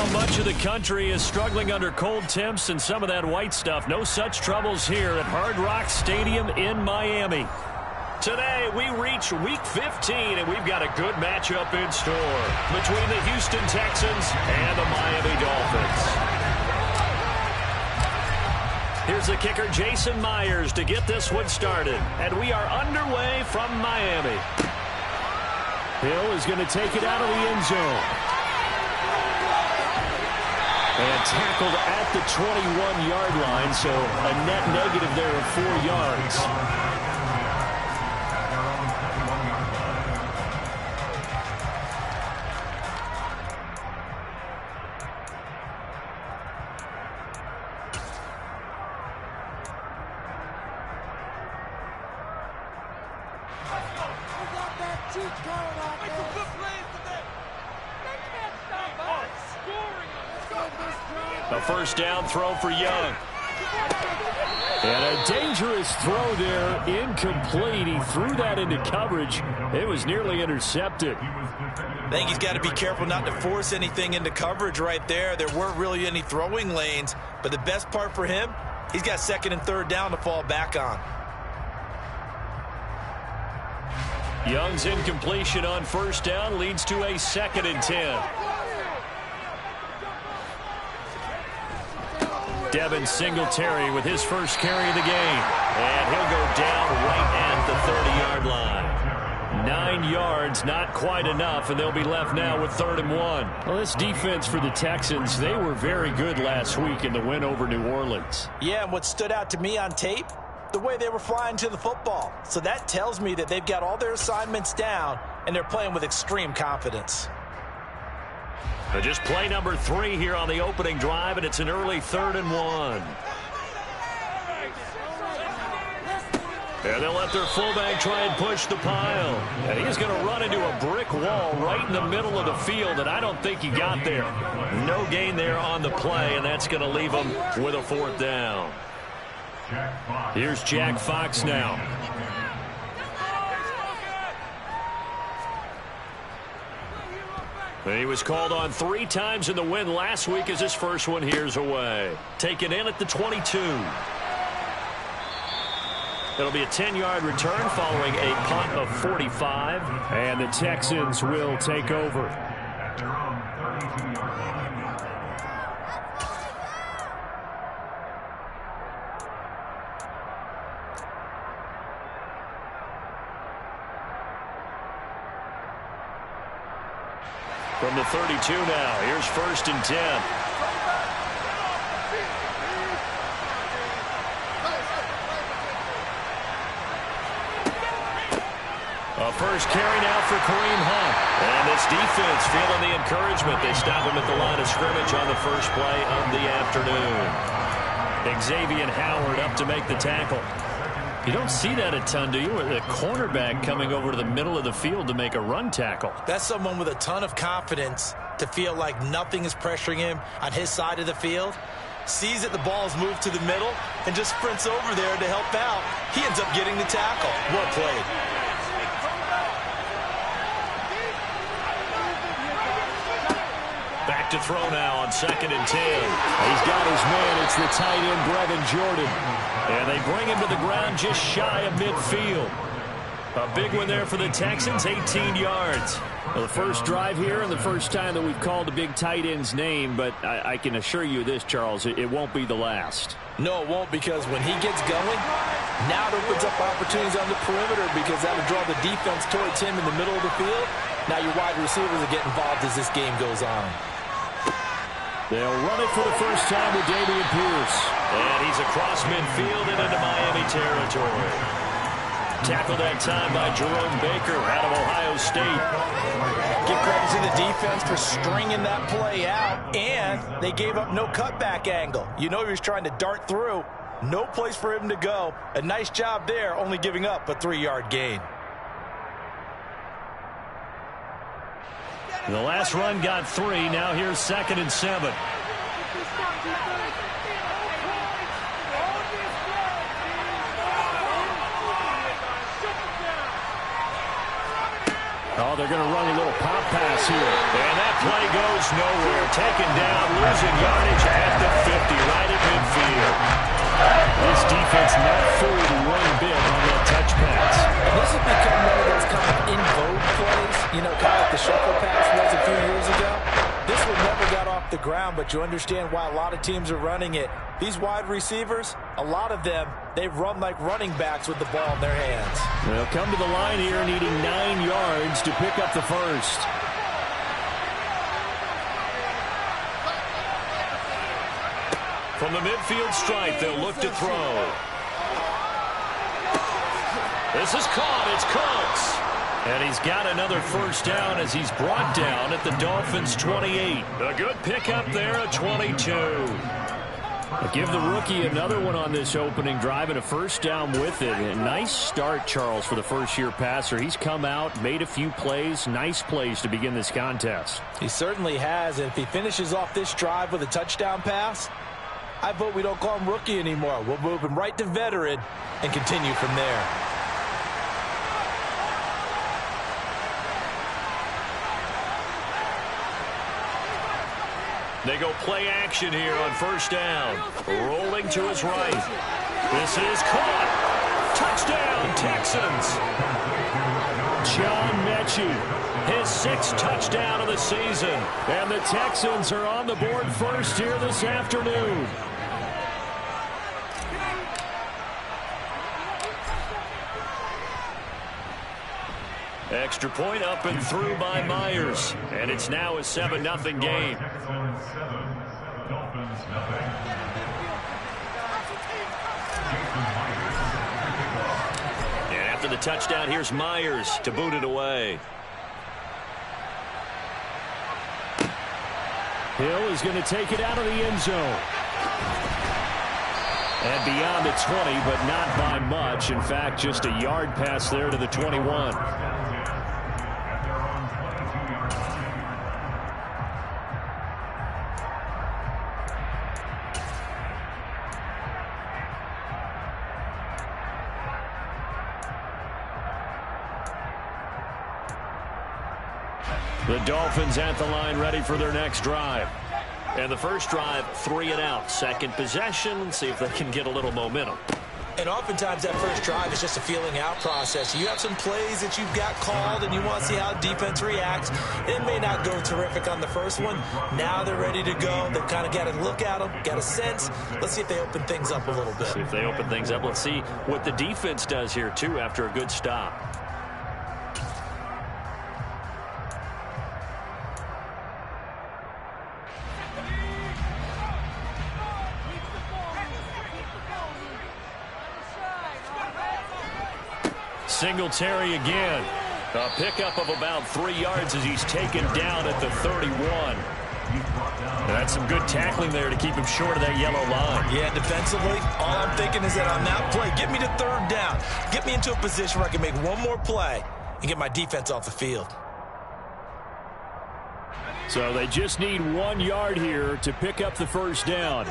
Well, much of the country is struggling under cold temps and some of that white stuff. No such troubles here at Hard Rock Stadium in Miami. Today, we reach Week 15, and we've got a good matchup in store between the Houston Texans and the Miami Dolphins. Here's the kicker, Jason Myers, to get this one started. And we are underway from Miami. Hill is going to take it out of the end zone. And tackled at the 21-yard line, so a net negative there of 4 yards. A first down throw for Young. And a dangerous throw there, incomplete. He threw that into coverage. It was nearly intercepted. I think he's got to be careful not to force anything into coverage right there. There weren't really any throwing lanes, but the best part for him, he's got second and third down to fall back on. Young's incompletion on first down leads to a 2nd and 10. Devin Singletary with his first carry of the game. And he'll go down right at the 30-yard line. 9 yards, not quite enough, and they'll be left now with 3rd and 1. Well, this defense for the Texans, they were very good last week in the win over New Orleans. Yeah, and what stood out to me on tape, the way they were flying to the football. So that tells me that they've got all their assignments down, and they're playing with extreme confidence. Just play number 3 here on the opening drive, and it's an early 3rd and 1. And they'll let their fullback try and push the pile. And he's going to run into a brick wall right in the middle of the field, and I don't think he got there. No gain there on the play, and that's going to leave him with a 4th down. Here's Jack Fox now. He was called on 3 times in the win last week as his first one here's away. Taken in at the 22. It'll be a 10-yard return following a punt of 45. And the Texans will take over. From the 32 now, here's 1st and 10. A first carry now for Kareem Hunt. And this defense feeling the encouragement. They stop him at the line of scrimmage on the first play of the afternoon. Xavier Howard up to make the tackle. You don't see that a ton, do you? A cornerback coming over to the middle of the field to make a run tackle. That's someone with a ton of confidence to feel like nothing is pressuring him on his side of the field. Sees that the ball is moved to the middle and just sprints over there to help out. He ends up getting the tackle. Well played. Back to throw now on 2nd and 10. He's got his man. It's the tight end, Brevin Jordan. And they bring him to the ground just shy of midfield. A big one there for the Texans, 18 yards. Well, the first drive here and the first time that we've called the big tight end's name, but I can assure you this, Charles, it won't be the last. No, it won't, because when he gets going, now it opens up opportunities on the perimeter because that'll draw the defense towards him in the middle of the field. Now your wide receivers will get involved as this game goes on. They'll run it for the first time with Dameon Pierce. And he's across midfield and into Miami territory. Tackled that time by Jerome Baker out of Ohio State. Give credit to the defense for stringing that play out, and they gave up no cutback angle. You know he was trying to dart through. No place for him to go. A nice job there, only giving up a 3-yard gain. The last run got 3. Now here's 2nd and 7. Oh, they're going to run a little pop pass here. And that play goes nowhere. Taken down, losing yardage at the 50, right at midfield. This defense not fooled one bit on that touch pass. This has become one of those kind of in vogue plays, you know, kind of like the shuffle pass was a few years ago. This one never got off the ground, but you understand why a lot of teams are running it. These wide receivers, a lot of them, they run like running backs with the ball in their hands. They'll come to the line here needing 9 yards to pick up the first. From the midfield stripe, they'll look to throw. This is caught. It's Cooks. And he's got another first down as he's brought down at the Dolphins' 28. A good pickup there at 22. Give the rookie another one on this opening drive and a first down with it. A nice start, Charles, for the first-year passer. He's come out, made a few plays, nice plays to begin this contest. He certainly has, and if he finishes off this drive with a touchdown pass, I vote we don't call him rookie anymore. We'll move him right to veteran and continue from there. They go play action here on first down. Rolling to his right. This is caught. Touchdown, Texans. John Mechie, his 6th touchdown of the season. And the Texans are on the board first here this afternoon. Extra point up and through by Myers. And it's now a 7-0 game. And after the touchdown, here's Myers to boot it away. Hill is going to take it out of the end zone. And beyond the 20, but not by much. In fact, just a yard pass there to the 21. The Dolphins at the line ready for their next drive. And the first drive, 3 and out. Second possession, see if they can get a little momentum. And oftentimes that first drive is just a feeling out process. You have some plays that you've got called and you want to see how defense reacts. It may not go terrific on the first one. Now they're ready to go. They've kind of got to look at them, got a sense. Let's see if they open things up a little bit. See if they open things up. Let's see what the defense does here, too, after a good stop. Singletary again. A pickup of about 3 yards as he's taken down at the 31. That's some good tackling there to keep him short of that yellow line. Yeah, defensively, all I'm thinking is that on that play, get me to 3rd down. Get me into a position where I can make one more play and get my defense off the field. So they just need 1 yard here to pick up the first down.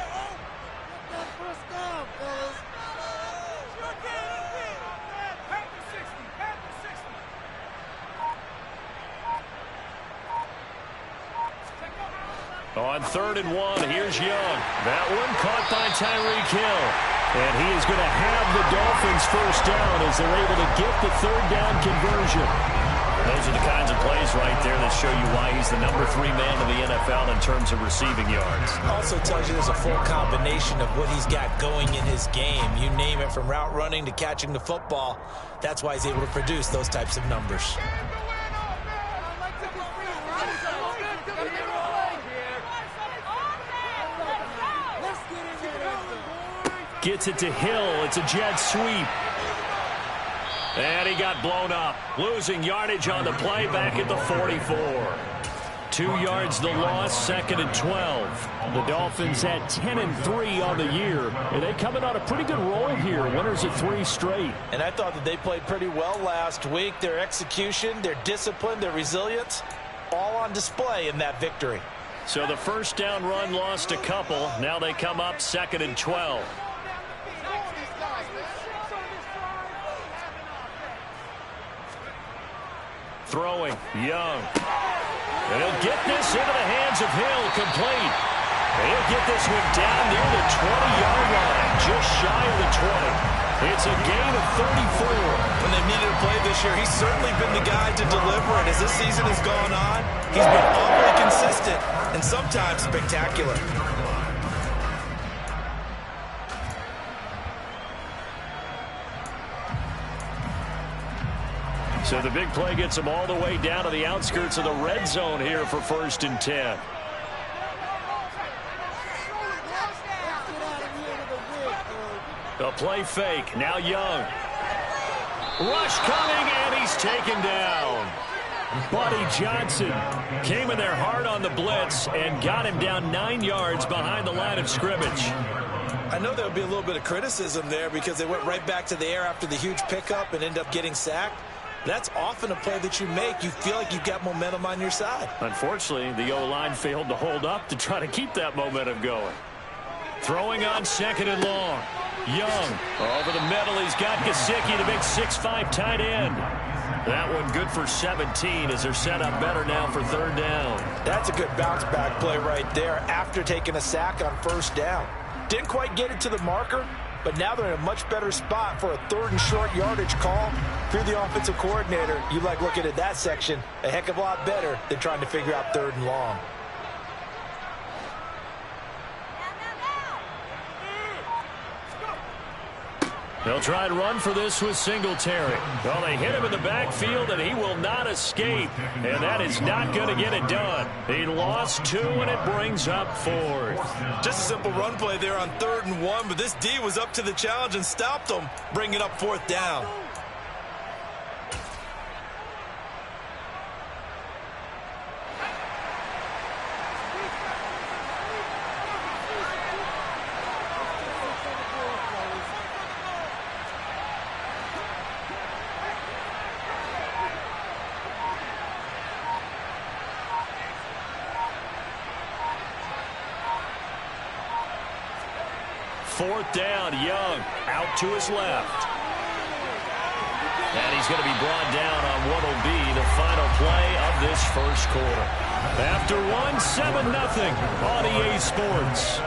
On 3rd and 1, here's Young. That one caught by Tyreek Hill. And he is going to have the Dolphins first down as they're able to get the 3rd down conversion. Those are the kinds of plays right there that show you why he's the number 3 man in the NFL in terms of receiving yards. Also tells you there's a full combination of what he's got going in his game. You name it, from route running to catching the football. That's why he's able to produce those types of numbers. Gets it to Hill. It's a jet sweep. And he got blown up. Losing yardage on the play back at the 44. 2 yards the loss, 2nd and 12. The Dolphins had 10-3 on the year. And they coming on a pretty good roll here. Winners of 3 straight. And I thought that they played pretty well last week. Their execution, their discipline, their resilience, all on display in that victory. So the first down run lost a couple. Now they come up 2nd and 12. Throwing, Young. And he'll get this into the hands of Hill, complete. And he'll get this one down near the 20-yard line, just shy of the 20. It's a gain of 34. When they've needed a play this year, he's certainly been the guy to deliver it. As this season has gone on, he's been awfully consistent and sometimes spectacular. So the big play gets him all the way down to the outskirts of the red zone here for 1st and 10. A play fake. Now Young. Rush coming, and he's taken down. Buddy Johnson came in there hard on the blitz and got him down 9 yards behind the line of scrimmage. I know there would be a little bit of criticism there because they went right back to the air after the huge pickup and ended up getting sacked. That's often a play that you make. You feel like you've got momentum on your side. Unfortunately, the O-line failed to hold up to try to keep that momentum going. Throwing on 2nd and long. Young over the middle. He's got Gesicki, the big 6'5" tight end. That one good for 17 as they're set up better now for 3rd down. That's a good bounce back play right there after taking a sack on 1st down. Didn't quite get it to the marker, but now they're in a much better spot for a 3rd and short yardage call. Through the offensive coordinator, you like looking at that section a heck of a lot better than trying to figure out 3rd and long. They'll try and run for this with Singletary. Well, they hit him in the backfield, and he will not escape. And that is not going to get it done. He lost 2, and it brings up 4th. Just a simple run play there on 3rd and 1, but this D was up to the challenge and stopped them, bringing up 4th down. Fourth down, Young out to his left. And he's going to be brought down on what will be the final play of this first quarter. After one, 7-0 on EA Sports.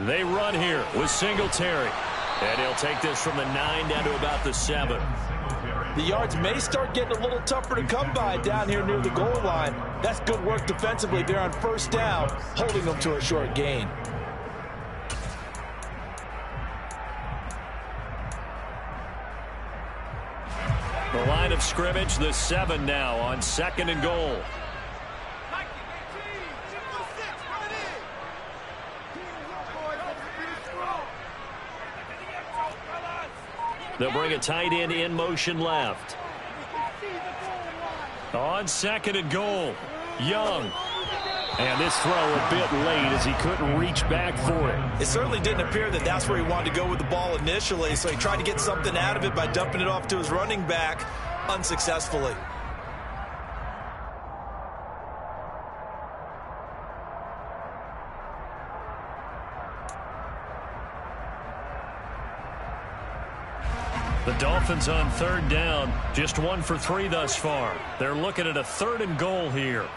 They run here with Singletary. And he'll take this from the 9 down to about the 7. The yards may start getting a little tougher to come by down here near the goal line. That's good work defensively there on 1st down, holding them to a short gain. The line of scrimmage, the 7 now on 2nd and goal. They'll bring a tight end in motion left. On 2nd and goal, Young. And this throw a bit late as he couldn't reach back for it. It certainly didn't appear that that's where he wanted to go with the ball initially, so he tried to get something out of it by dumping it off to his running back unsuccessfully. The Dolphins on 3rd down, just 1 for 3 thus far. They're looking at a 3rd and goal here.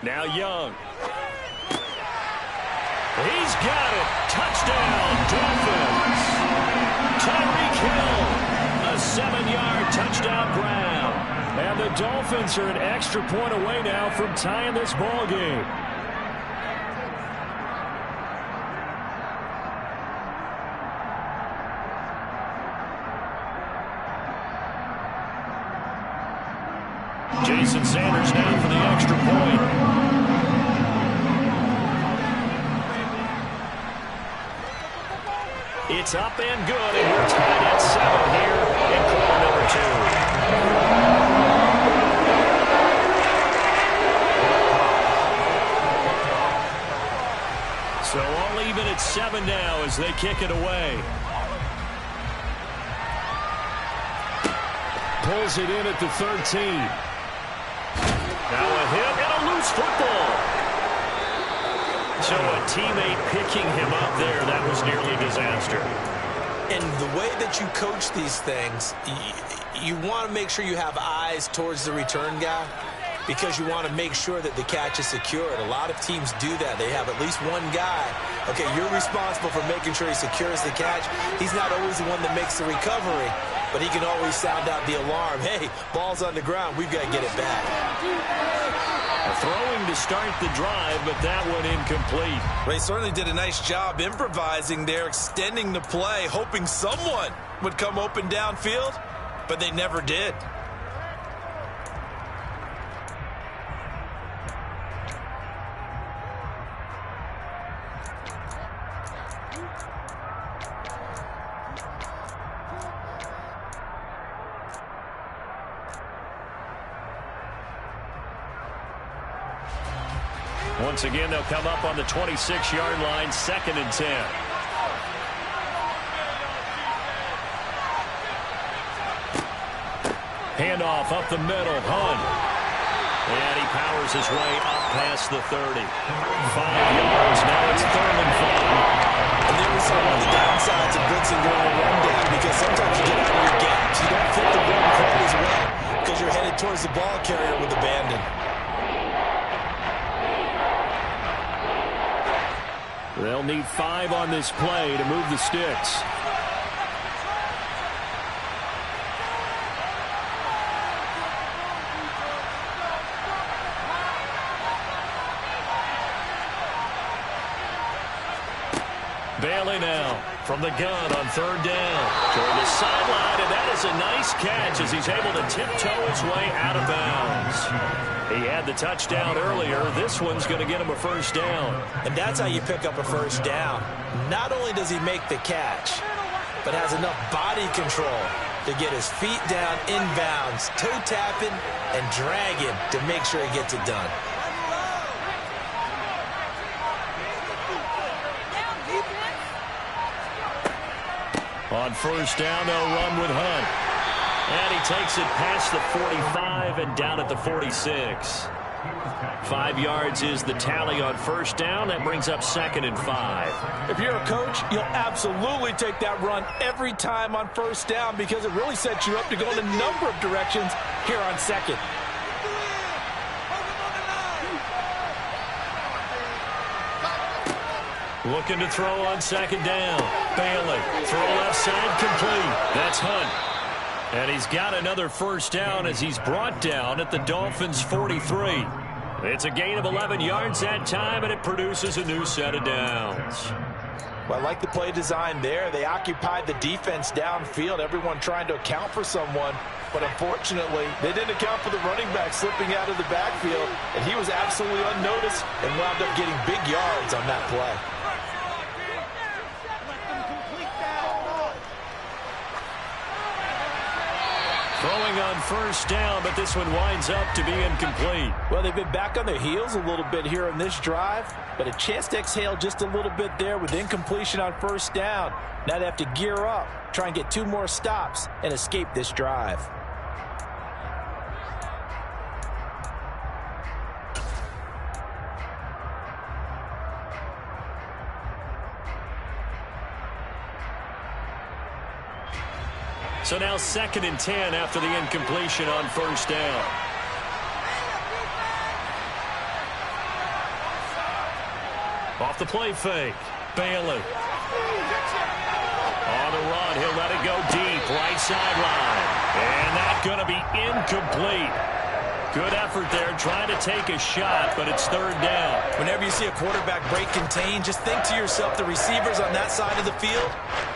Now Young. He's got it. Touchdown, Dolphins. Tyreek Hill, a 7-yard touchdown grab. And the Dolphins are an extra point away now from tying this ball game. It's up and good, and we're tied at 7 here in quarter number 2. So all even at 7 now as they kick it away. Pulls it in at the 13. Now a hit and a loose football. So a teammate picking him up there, that was nearly a disaster. And the way that you coach these things, you want to make sure you have eyes towards the return guy because you want to make sure that the catch is secured. A lot of teams do that. They have at least one guy. Okay, you're responsible for making sure he secures the catch. He's not always the one that makes the recovery, but he can always sound out the alarm. Hey, ball's on the ground. We've got to get it back. Throwing to start the drive, but that one incomplete. They certainly did a nice job improvising there, extending the play, hoping someone would come open downfield, but they never did. Once again, they'll come up on the 26-yard line, 2nd and 10. Handoff up the middle, Hunt. And he powers his way up past the 30. 5 yards, now it's 3rd and 5. And there we saw one of the downsides of blitzing during a run down because sometimes you get out of your gaps. You don't fit the run quite as well because you're headed towards the ball carrier with abandon. They'll need 5 on this play to move the sticks. Bailey now from the gun on 3rd down. Toward the sideline, and that is a nice catch as he's able to tiptoe his way out of bounds. He had the touchdown earlier. This one's going to get him a 1st down. And that's how you pick up a 1st down. Not only does he make the catch, but has enough body control to get his feet down inbounds, toe tapping and dragging to make sure he gets it done. On 1st down, they'll run with Hunt. And he takes it past the 45 and down at the 46. 5 yards is the tally on 1st down. That brings up 2nd and 5. If you're a coach, you'll absolutely take that run every time on 1st down because it really sets you up to go in a number of directions here on 2nd. Looking to throw on 2nd down. Bailey, throw left side, complete. That's Hunt. And he's got another 1st down as he's brought down at the Dolphins' 43. It's a gain of 11 yards that time, and it produces a new set of downs. Well, I like the play design there. They occupied the defense downfield, everyone trying to account for someone. But unfortunately, they didn't account for the running back slipping out of the backfield, and he was absolutely unnoticed and wound up getting big yards on that play. Throwing on 1st down, but this one winds up to be incomplete. Well, they've been back on their heels a little bit here on this drive, but a chance to exhale just a little bit there with incompletion on 1st down. Now they have to gear up, try and get 2 more stops, and escape this drive. So now 2nd and 10 after the incompletion on 1st down. Off the play fake. Bailey. On the run, he'll let it go deep, right sideline. And that's going to be incomplete. Good effort there, trying to take a shot, but it's 3rd down. Whenever you see a quarterback break contain, just think to yourself, the receivers on that side of the field,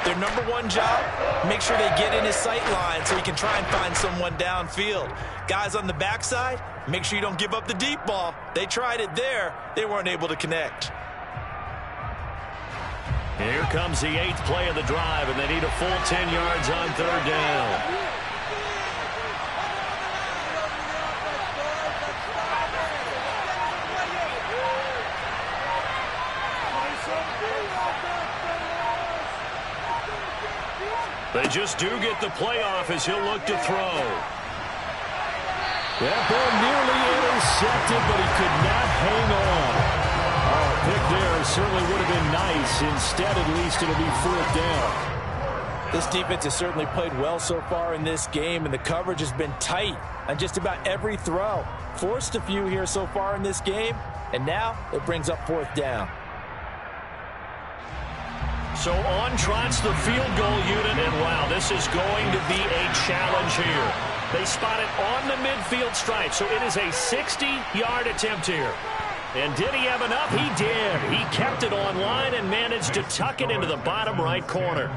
their number 1 job, make sure they get in his sight line so he can try and find someone downfield. Guys on the backside, make sure you don't give up the deep ball. They tried it there. They weren't able to connect. Here comes the 8th play of the drive, and they need a full 10 yards on 3rd down. They just do get the playoff as he'll look to throw. That ball nearly intercepted, but he could not hang on. Oh, pick there certainly would have been nice. Instead, at least it'll be 4th down. This defense has certainly played well so far in this game, and the coverage has been tight on just about every throw. Forced a few here so far in this game, and now it brings up 4th down. So on trots the field goal unit, and wow, this is going to be a challenge here. They spot it on the midfield stripe, so it is a 60-yard attempt here. And did he have enough? He did. He kept it on line and managed to tuck it into the bottom right corner.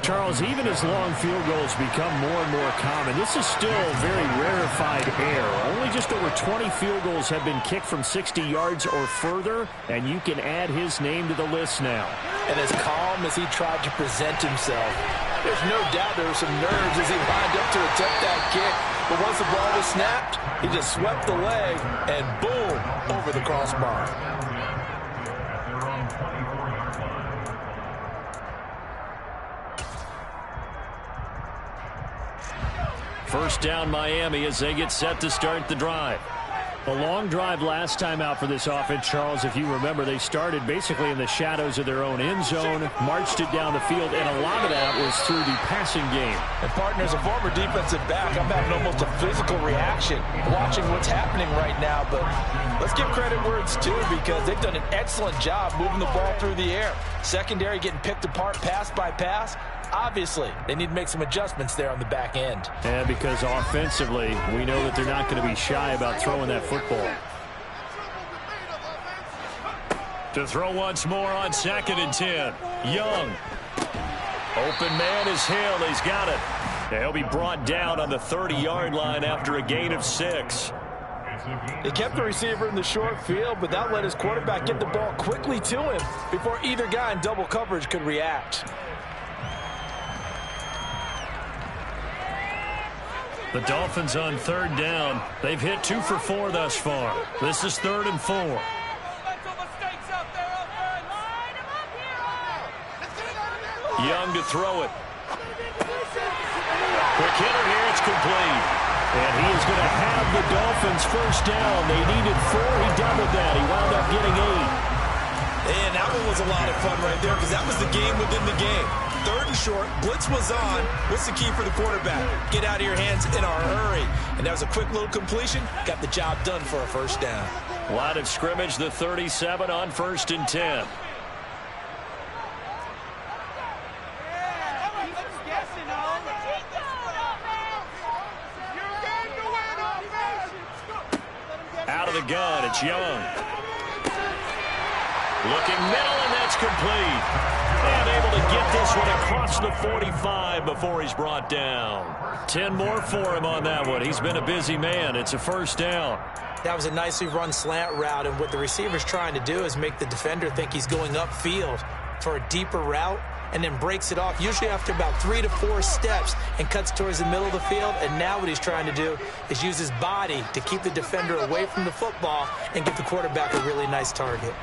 Charles, even as long field goals become more and more common, this is still very rarefied air. Only just over 20 field goals have been kicked from 60 yards or further, and you can add his name to the list now. And as calm as he tried to present himself, there's no doubt there were some nerves as he lined up to attempt that kick. But once the ball was snapped, he just swept the leg and boom, over the crossbar. First down Miami as they get set to start the drive. A long drive last time out for this offense, Charles. If you remember, they started basically in the shadows of their own end zone, marched it down the field, and a lot of that was through the passing game. And partner, as a former defensive back, I'm having almost a physical reaction watching what's happening right now. But let's give credit where it's due, because they've done an excellent job moving the ball through the air. Secondary getting picked apart pass by pass. Obviously, they need to make some adjustments there on the back end. Yeah, because offensively, we know that they're not going to be shy about throwing that football. To throw once more on 2nd and 10. Young. Open man is Hill. He's got it. He'll be brought down on the 30-yard line after a gain of 6. They kept the receiver in the short field, but that let his quarterback get the ball quickly to him before either guy in double coverage could react. The Dolphins on 3rd down. They've hit 2 for 4 thus far. This is 3rd and 4. Young to throw it. Quick hitter here. It's complete. And he is going to have the Dolphins first down. They needed 4. He doubled that. He wound up getting 8. And that one was a lot of fun right there, because that was the game within the game. 3rd and short, blitz was on. What's the key for the quarterback? Get out of your hands in a hurry. And that was a quick little completion. Got the job done for a first down. Line of scrimmage, the 37 on 1st and 10. Out of the gun, it's Young. Looking middle, and that's complete. And able to get this one across the 45 before he's brought down. 10 more for him on that one. He's been a busy man. It's a first down. That was a nicely run slant route, and what the receiver's trying to do is make the defender think he's going upfield for a deeper route, and then breaks it off, usually after about 3 to 4 steps, and cuts towards the middle of the field. And now what he's trying to do is use his body to keep the defender away from the football and give the quarterback a really nice target.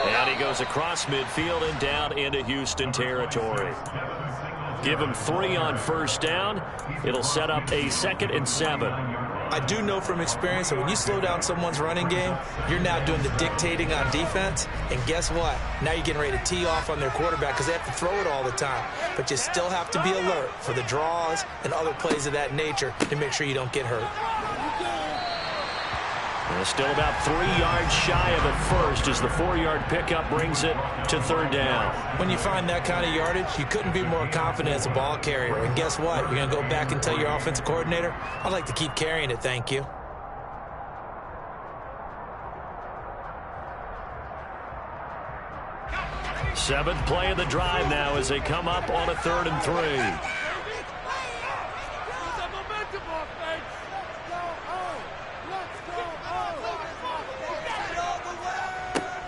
And he goes across midfield and down into Houston territory. Give him 3 on first down. It'll set up a 2nd and 7. I do know from experience that when you slow down someone's running game, you're now doing the dictating on defense. And guess what? Now you're getting ready to tee off on their quarterback because they have to throw it all the time. But you still have to be alert for the draws and other plays of that nature to make sure you don't get hurt. They're still about 3 yards shy of a first as the 4-yard pickup brings it to 3rd down. When you find that kind of yardage, you couldn't be more confident as a ball carrier. And guess what? You're going to go back and tell your offensive coordinator, I'd like to keep carrying it, thank you. Seventh play of the drive now as they come up on a 3rd and 3.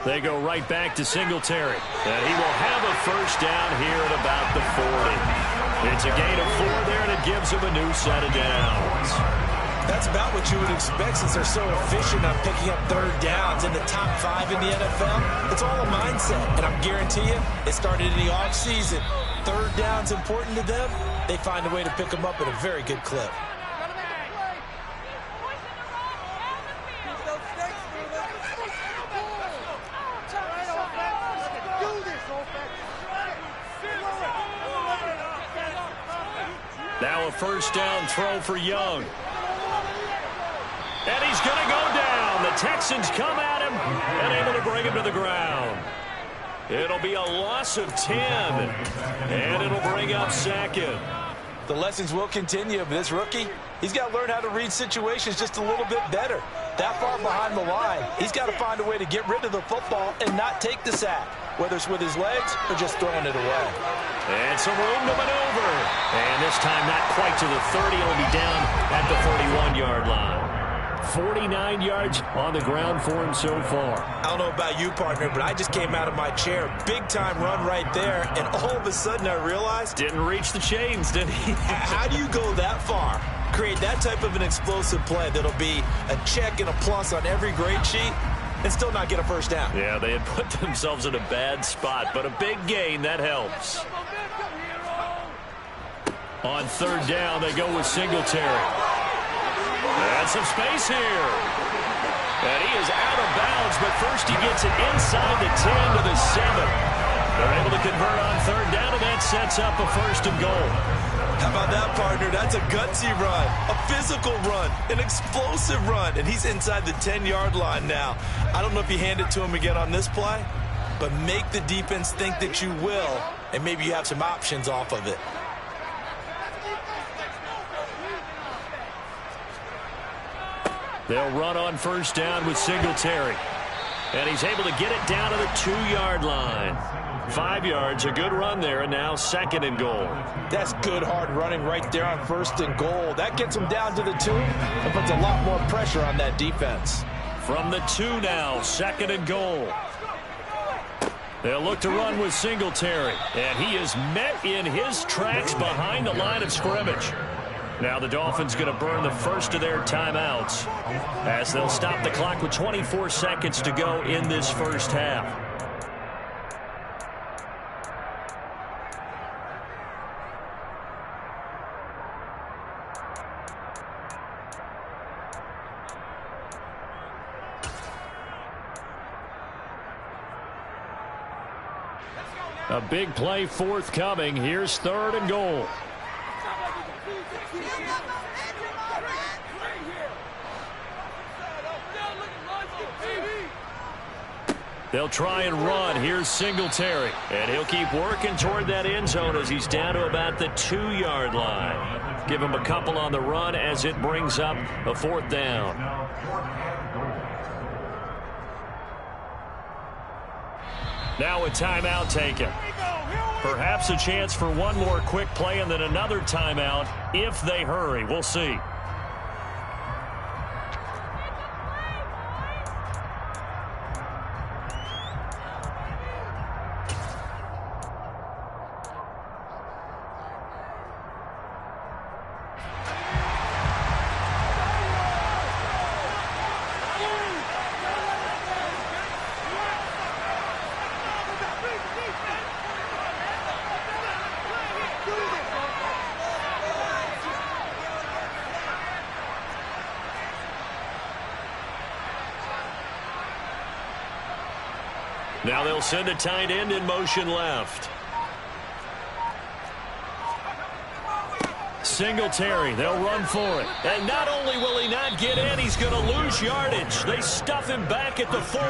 They go right back to Singletary. And he will have a first down here at about the 40. It's a gain of 4 there, and it gives him a new set of downs. That's about what you would expect since they're so efficient on picking up third downs in the top 5 in the NFL. It's all a mindset, and I guarantee you, it started in the offseason. Third down's important to them. They find a way to pick them up at a very good clip. Now a first down throw for Young. And he's going to go down. The Texans come at him and able to bring him to the ground. It'll be a loss of 10. And it'll bring up second. The lessons will continue, but this rookie, he's got to learn how to read situations just a little bit better. That far behind the line, he's got to find a way to get rid of the football and not take the sack, whether it's with his legs or just throwing it away. And some room to maneuver. And this time not quite to the 30. It'll be down at the 41-yard line. 49 yards on the ground for him so far. I don't know about you, partner, but I just came out of my chair. Big-time run right there, and all of a sudden I realized... Didn't reach the chains, did he? How do you go that far? Create that type of an explosive play that'll be a check and a plus on every grade sheet and still not get a first down. Yeah, they had put themselves in a bad spot, but a big gain, that helps. On third down, they go with Singletary. And some space here. And he is out of bounds, but first he gets it inside the 10 to the 7. They're able to convert on third down, and that sets up a first and goal. How about that, partner? That's a gutsy run, a physical run, an explosive run, and he's inside the 10-yard line now. I don't know if you hand it to him again on this play, but make the defense think that you will, and maybe you have some options off of it. They'll run on first down with Singletary. And he's able to get it down to the 2-yard line. 5 yards, a good run there, and now second and goal. That's good hard running right there on first and goal. That gets him down to the 2 and puts a lot more pressure on that defense. From the 2 now, second and goal. They'll look to run with Singletary. And he is met in his tracks behind the line of scrimmage. Now the Dolphins going to burn the first of their timeouts as they'll stop the clock with 24 seconds to go in this first half. A big play forthcoming. Here's third and goal. They'll try and run. Here's Singletary. And he'll keep working toward that end zone as he's down to about the 2-yard line. Give him a couple on the run as it brings up a fourth down. Now a timeout taken. Perhaps a chance for one more quick play and then another timeout if they hurry. We'll see. Now they'll send a tight end in motion left. Singletary, they'll run for it. And not only will he not get in, he's going to lose yardage. They stuff him back at the 4.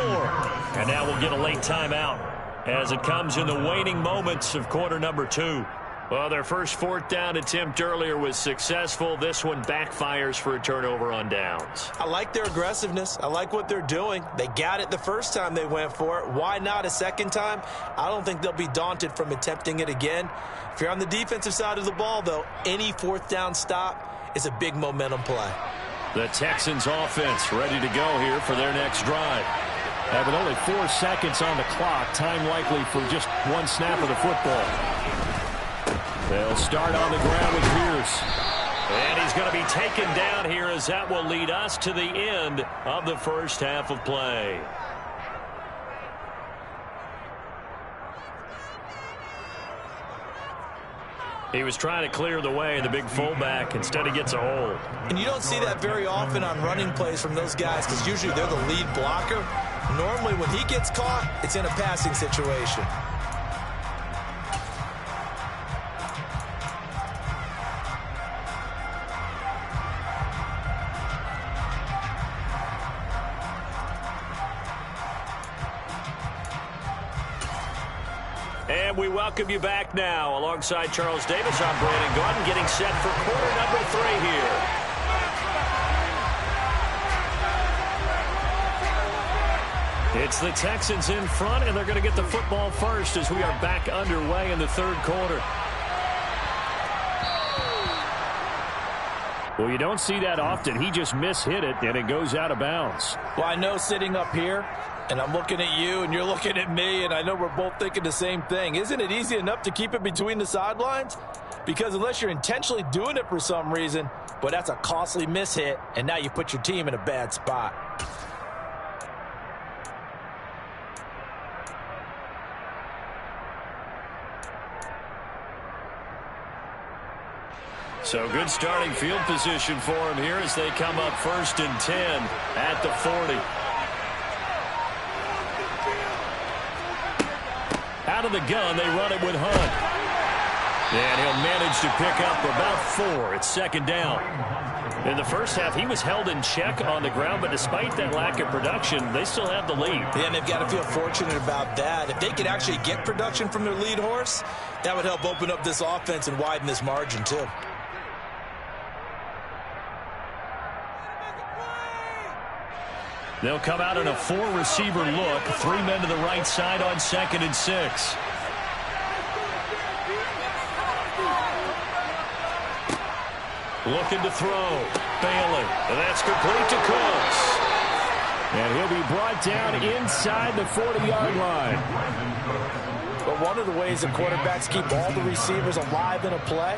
And now we'll get a late timeout as it comes in the waning moments of quarter number 2. Well, their first fourth down attempt earlier was successful. This one backfires for a turnover on downs. I like their aggressiveness. I like what they're doing. They got it the first time they went for it. Why not a second time? I don't think they'll be daunted from attempting it again. If you're on the defensive side of the ball, though, any fourth down stop is a big momentum play. The Texans offense ready to go here for their next drive. And with only 4 seconds on the clock, time likely for just one snap of the football. They'll start on the ground with Pierce. And he's going to be taken down here as that will lead us to the end of the first half of play. He was trying to clear the way, the big fullback. Instead, he gets a hold. And you don't see that very often on running plays from those guys because usually they're the lead blocker. Normally, when he gets caught, it's in a passing situation. And we welcome you back now. Alongside Charles Davis, I'm Brandon Gordon, getting set for quarter number 3 here. It's the Texans in front, and they're going to get the football first as we are back underway in the third quarter. Well, you don't see that often. He just mishit it, and it goes out of bounds. Well, I know sitting up here, and I'm looking at you, and you're looking at me, and I know we're both thinking the same thing. Isn't it easy enough to keep it between the sidelines? Because unless you're intentionally doing it for some reason, but that's a costly mishit, and now you put your team in a bad spot. So good starting field position for him here as they come up 1st and 10 at the 40. Out of the gun, they run it with Hunt. And he'll manage to pick up about 4. It's 2nd down. In the first half, he was held in check on the ground, but despite that lack of production, they still have the lead. Yeah, and they've got to feel fortunate about that. If they could actually get production from their lead horse, that would help open up this offense and widen this margin, too. They'll come out in a 4-receiver look. 3 men to the right side on 2nd and 6. Looking to throw. Bailey. And that's complete to Cooks. And he'll be brought down inside the 40-yard line. But one of the ways that quarterbacks keep all the receivers alive in a play,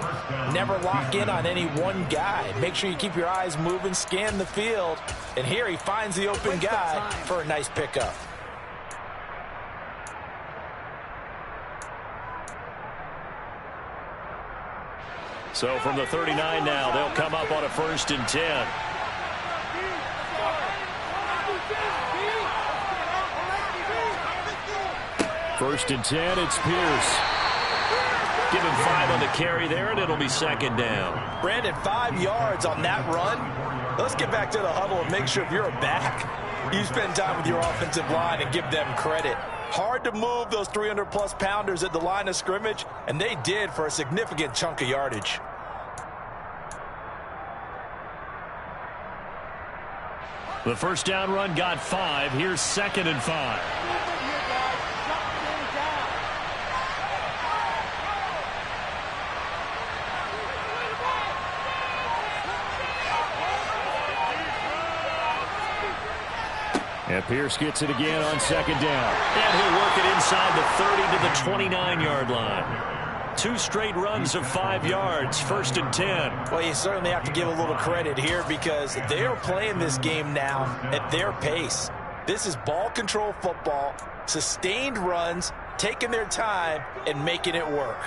never lock in on any one guy. Make sure you keep your eyes moving, scan the field. And here he finds the open guy for a nice pickup. So from the 39 now, they'll come up on a 1st and 10. First and 10, it's Pierce. Give him 5 on the carry there, and it'll be 2nd down. Brandon, 5 yards on that run. Let's get back to the huddle and make sure if you're a back, you spend time with your offensive line and give them credit. Hard to move those 300-plus pounders at the line of scrimmage, and they did for a significant chunk of yardage. The first down run got 5. Here's 2nd and 5. And Pierce gets it again on 2nd down. And he'll work it inside the 30 to the 29-yard line. 2 straight runs of 5 yards, 1st and 10. Well, you certainly have to give a little credit here because they are playing this game now at their pace. This is ball control football, sustained runs, taking their time, and making it work.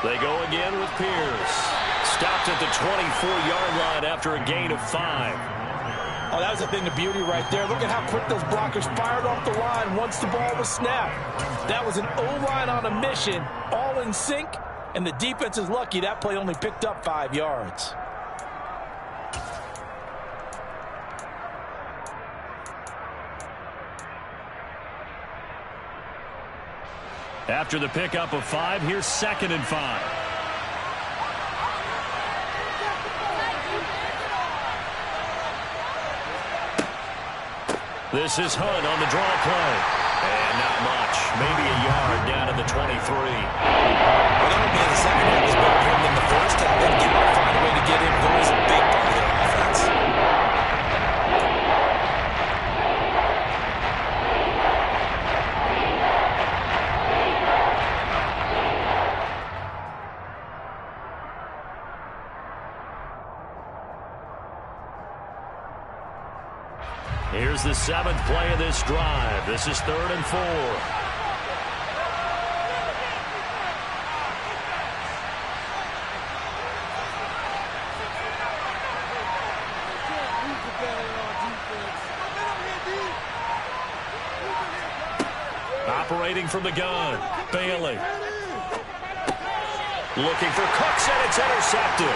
They go again with Pierce. Stopped at the 24-yard line after a gain of 5. Oh, that was a thing of beauty right there. Look at how quick those blockers fired off the line once the ball was snapped. That was an O-line on a mission, all in sync, and the defense is lucky that play only picked up 5 yards. After the pickup of 5, here's 2nd and 5. This is Hunt on the draw play. And not much. Maybe a yard down to the 23. Well, that would be in the second half is better for him than the first half. They cannot find a way to get him going. He's a big part of their offense. Here's the 7th play of this drive. This is 3rd and 4. Operating from the gun, Bailey. Looking for Cooks, and it's intercepted.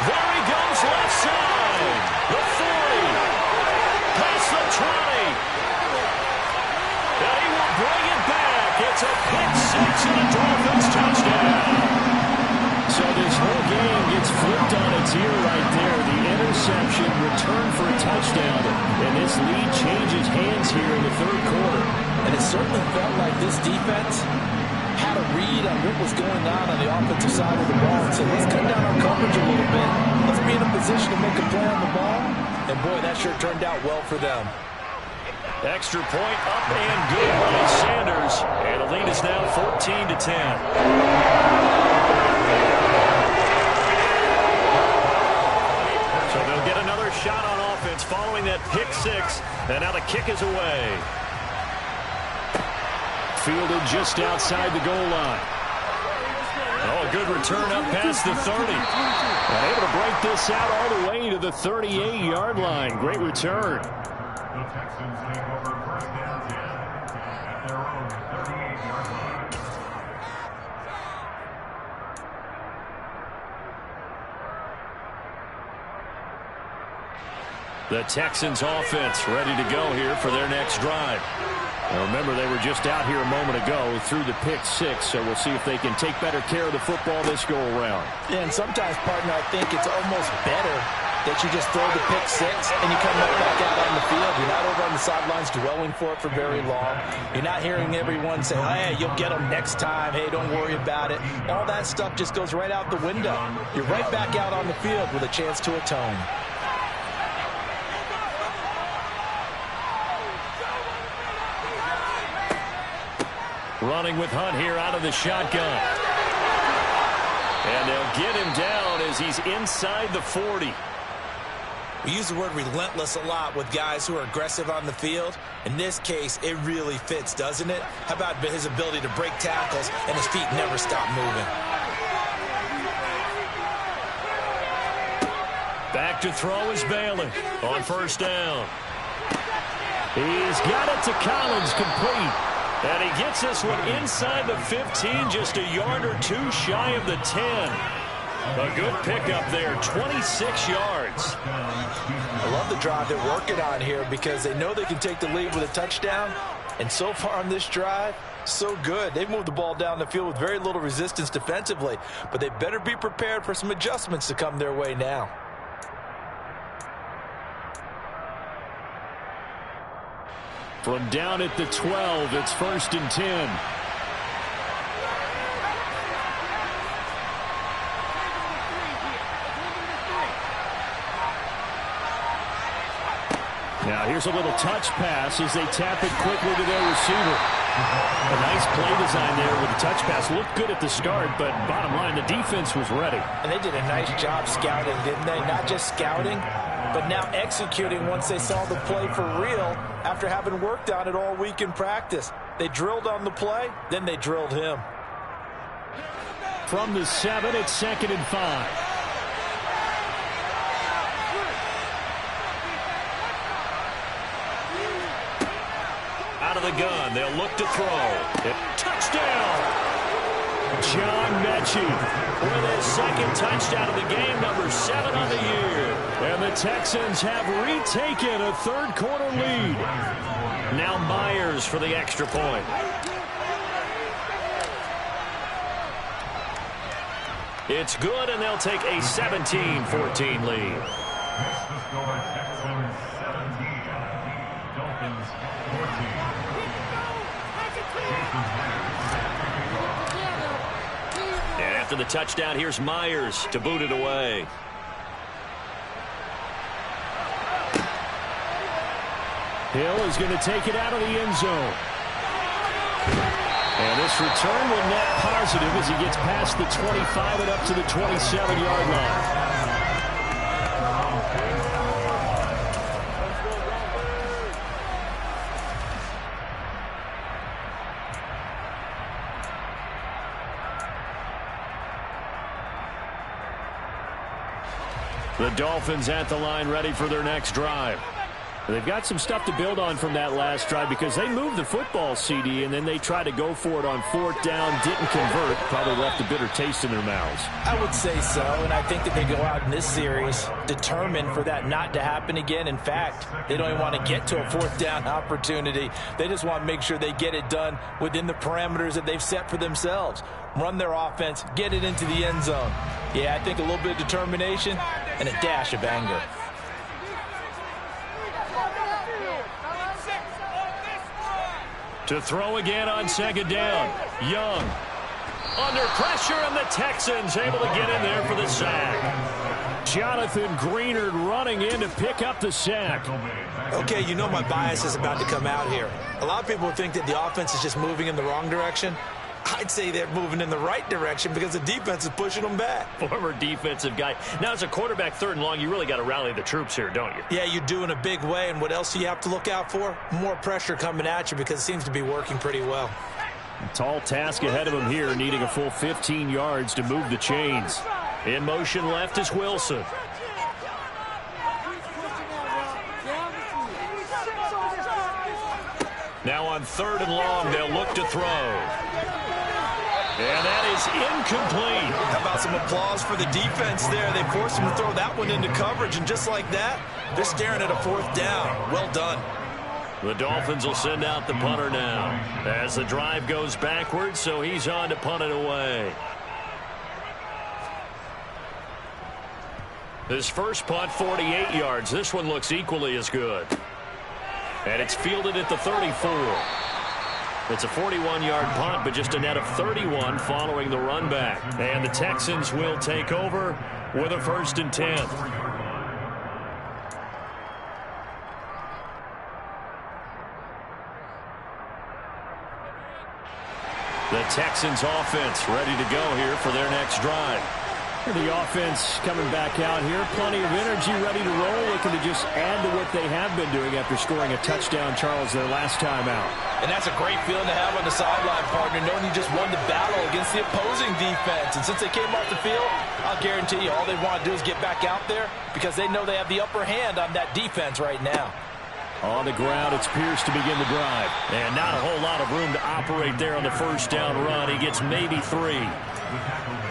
There he goes, left side. The 40. Past the 20. And he will bring it back. It's a pick six and a Dolphins touchdown. So this whole game gets flipped on its ear right there. The interception, return for a touchdown. And this lead changes hands here in the 3rd quarter. And it certainly felt like this defense had a read on what was going on the offensive side of the ball and said, let's cut down our coverage a little bit. Let's be in a position to make a play on the ball. And, boy, that sure turned out well for them. Extra point up and good by Sanders. And the lead is now 14-10. So they'll get another shot on offense following that pick six. And now the kick is away. Fielded just outside the goal line. Oh, a good return up past the 30. And able to break this out all the way to the 38-yard line. Great return. The Texans take over 1st and 10 at their own 38-yard line. The Texans offense ready to go here for their next drive. Now remember, they were just out here a moment ago through the pick six, so we'll see if they can take better care of the football this go-around. Yeah, and sometimes, partner, I think it's almost better that you just throw the pick six and you come right back out on the field. You're not over on the sidelines dwelling for it for very long. You're not hearing everyone say, hey, you'll get them next time. Hey, don't worry about it. All that stuff just goes right out the window. You're right back out on the field with a chance to atone. Running with Hunt here out of the shotgun. And they'll get him down as he's inside the 40. We use the word relentless a lot with guys who are aggressive on the field. In this case, it really fits, doesn't it? How about his ability to break tackles and his feet never stop moving? Back to throw is Bailey on 1st down. He's got it to Collins, complete. And he gets this one inside the 15, just a yard or two shy of the 10. A good pickup there, 26 yards. I love the drive they're working on here because they know they can take the lead with a touchdown. And so far on this drive, so good. They've moved the ball down the field with very little resistance defensively. But they better be prepared for some adjustments to come their way now. From down at the 12, it's 1st and 10. Now here's a little touch pass as they tap it quickly to their receiver. A nice play design there with the touch pass. Looked good at the start, but bottom line, the defense was ready. And they did a nice job scouting, didn't they? Not just scouting, but now executing once they saw the play for real after having worked on it all week in practice. They drilled on the play, then they drilled him. From the 7, it's 2nd and 5. Out of the gun, they'll look to throw. Touchdown! John Mechie with his 2nd touchdown of the game, number 7 on the year. And the Texans have retaken a 3rd quarter lead. Now Myers for the extra point. It's good, and they'll take a 17-14 lead. That's the score, Texans 17. And after the touchdown, here's Myers to boot it away. Hill is going to take it out of the end zone. And this return will net positive as he gets past the 25 and up to the 27-yard line. The Dolphins at the line ready for their next drive. They've got some stuff to build on from that last drive because they moved the football, CD, and then they tried to go for it on fourth down, didn't convert, probably left a bitter taste in their mouths. I would say so, and I think that they go out in this series determined for that not to happen again. In fact, they don't even want to get to a fourth down opportunity. They just want to make sure they get it done within the parameters that they've set for themselves. Run their offense, get it into the end zone. Yeah, I think a little bit of determination and a dash of anger. To throw again on second down. Young under pressure, and the Texans able to get in there for the sack. Jonathan Greenard running in to pick up the sack. Okay, you know my bias is about to come out here. A lot of people think that the offense is just moving in the wrong direction. I'd say they're moving in the right direction because the defense is pushing them back. Former defensive guy. Now, as a quarterback, third and long, you really got to rally the troops here, don't you? Yeah, you do in a big way. And what else do you have to look out for? More pressure coming at you because it seems to be working pretty well. A tall task ahead of him here, needing a full 15 yards to move the chains. In motion left is Wilson. Now on third and long, they'll look to throw. And that is incomplete. How about some applause for the defense there? They forced him to throw that one into coverage, and just like that, they're staring at a fourth down. Well done. The Dolphins will send out the punter now as the drive goes backwards, so he's on to punt it away. His first punt, 48 yards. This one looks equally as good. And it's fielded at the 34. It's a 41-yard punt, but just a net of 31 following the run back. And the Texans will take over with a 1st and 10. The Texans offense ready to go here for their next drive. The offense coming back out here. Plenty of energy, ready to roll, looking to just add to what they have been doing after scoring a touchdown, Charles, their last time out. And that's a great feeling to have on the sideline, partner, knowing you just won the battle against the opposing defense. And since they came off the field, I'll guarantee you all they want to do is get back out there because they know they have the upper hand on that defense right now. On the ground, it's Pierce to begin the drive. And not a whole lot of room to operate there on the first down run. He gets maybe 3.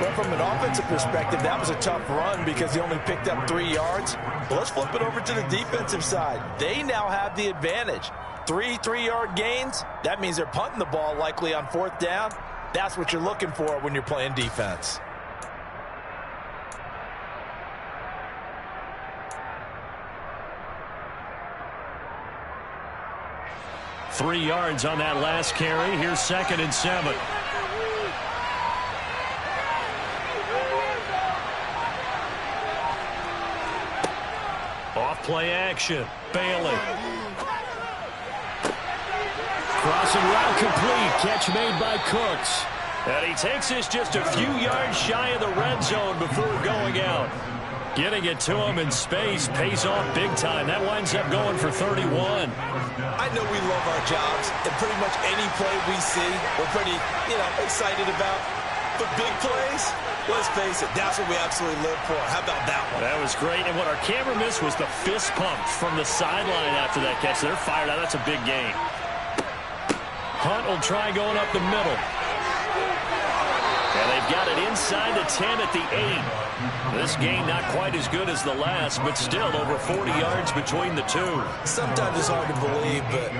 But from an offensive perspective, that was a tough run because he only picked up 3 yards. Well, let's flip it over to the defensive side. They now have the advantage. 3 3-yard gains, that means they're punting the ball likely on fourth down. That's what you're looking for when you're playing defense. Three yards on that last carry. Here's 2nd and 7. Off play action. Bailey. Crossing route complete. Catch made by Cooks. And he takes this just a few yards shy of the red zone before going out. Getting it to him in space pays off big time. That winds up going for 31. I know we love our jobs, and pretty much any play we see, we're pretty, excited about. But big plays, let's face it, that's what we absolutely live for. How about that one? That was great, and what our camera missed was the fist pump from the sideline after that catch. They're fired out. That's a big gain. Hunt will try going up the middle. And they've got it inside the 10 at the 8. This game not quite as good as the last, but still over 40 yards between the two. Sometimes it's hard to believe, but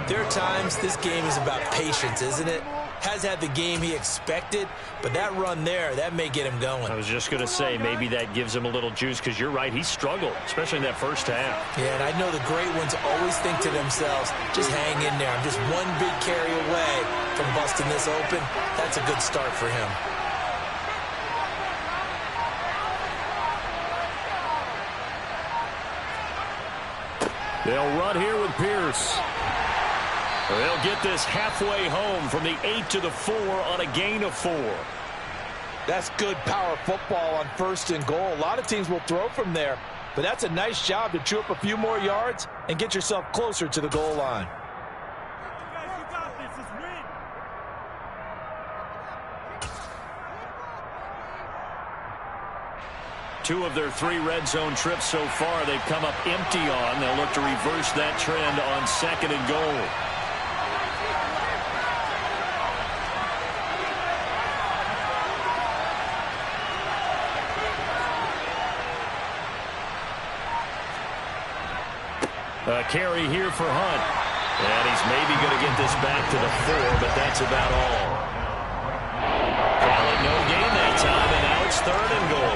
there are times this game is about patience, isn't it? has had the game he expected, but that run there, that may get him going. I was just going to say, maybe that gives him a little juice, because you're right, he struggled, especially in that first half. Yeah, and I know the great ones always think to themselves, just hang in there. I'm just one big carry away from busting this open. That's a good start for him. They'll run here with Pierce. They'll get this halfway home from the 8 to the 4 on a gain of 4. That's good power football on 1st and goal. A lot of teams will throw from there, but that's a nice job to chew up a few more yards and get yourself closer to the goal line. Two of their 3 red zone trips so far, they've come up empty on. They'll look to reverse that trend on 2nd and goal. A carry here for Hunt. And he's maybe going to get this back to the 4, but that's about all. Call it no gain that time, and now it's 3rd and goal.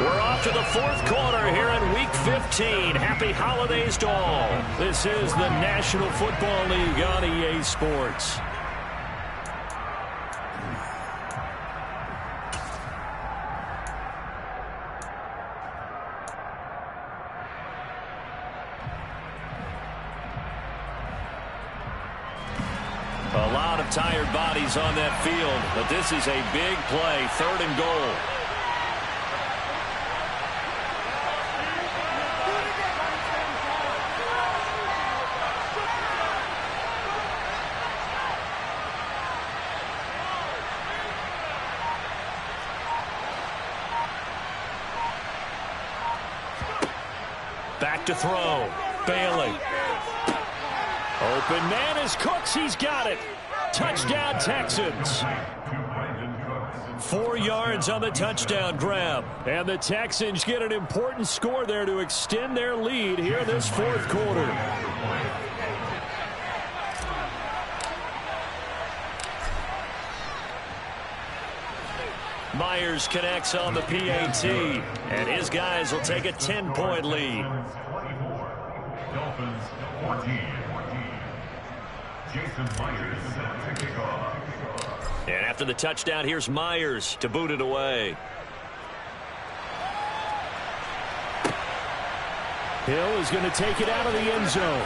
We're off to the 4th quarter here in Week 15. Happy holidays to all. This is the National Football League on EA Sports. A lot of tired bodies on that field, but this is a big play, 3rd and goal. Back to throw. Bailey. Open man is Cooks. He's got it. Touchdown, Texans. 4 yards on the touchdown grab. And the Texans get an important score there to extend their lead here this 4th quarter. Myers connects on the PAT, and his guys will take a 10-point lead. Dolphins 14. Jason Myers to kick off. And after the touchdown, here's Myers to boot it away. Hill is going to take it out of the end zone.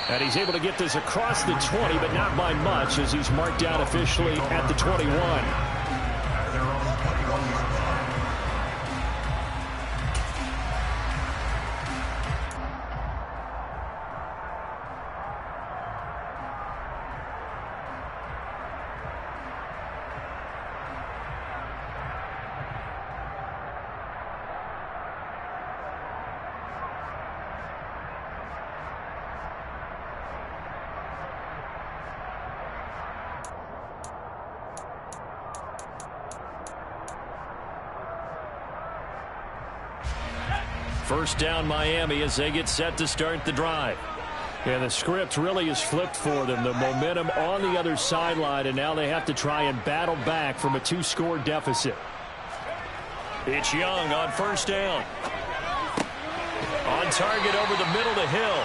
And he's able to get this across the 20, but not by much, as he's marked down officially at the 21. First down Miami as they get set to start the drive. And the script really is flipped for them. The momentum on the other sideline, and now they have to try and battle back from a 2-score deficit. It's Young on first down. On target over the middle to Hill.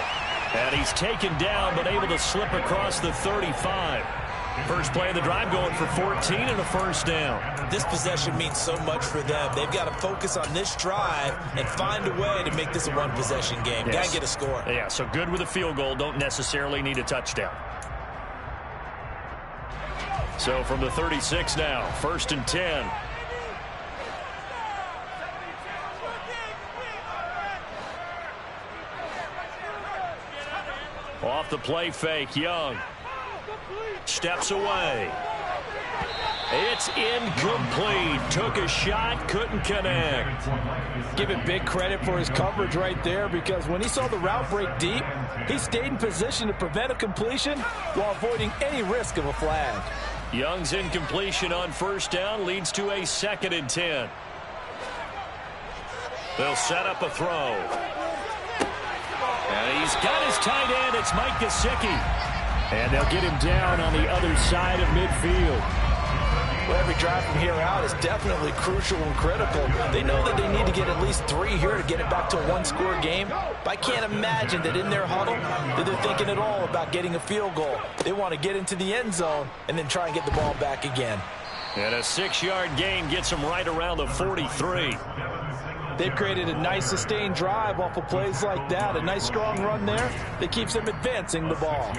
And he's taken down but able to slip across the 35. First play of the drive going for 14 and a first down. This possession means so much for them. They've got to focus on this drive and find a way to make this a one-possession game. Yes. Got to get a score. Yeah, so good with a field goal. Don't necessarily need a touchdown. So from the 36 now, 1st and 10. Off the play fake, Young. Steps away. It's incomplete. Took a shot, couldn't connect. Give him big credit for his coverage right there, because when he saw the route break deep, he stayed in position to prevent a completion while avoiding any risk of a flag. Young's incompletion on first down leads to a 2nd and 10. They'll set up a throw. And he's got his tight end. It's Mike Gesicki. And they'll get him down on the other side of midfield. Well, every drive from here out is definitely crucial and critical. They know that they need to get at least 3 here to get it back to a one-score game. But I can't imagine that in their huddle that they're thinking at all about getting a field goal. They want to get into the end zone and then try and get the ball back again. And a 6-yard gain gets them right around the 43. They've created a nice sustained drive off of plays like that. A nice strong run there that keeps them advancing the ball.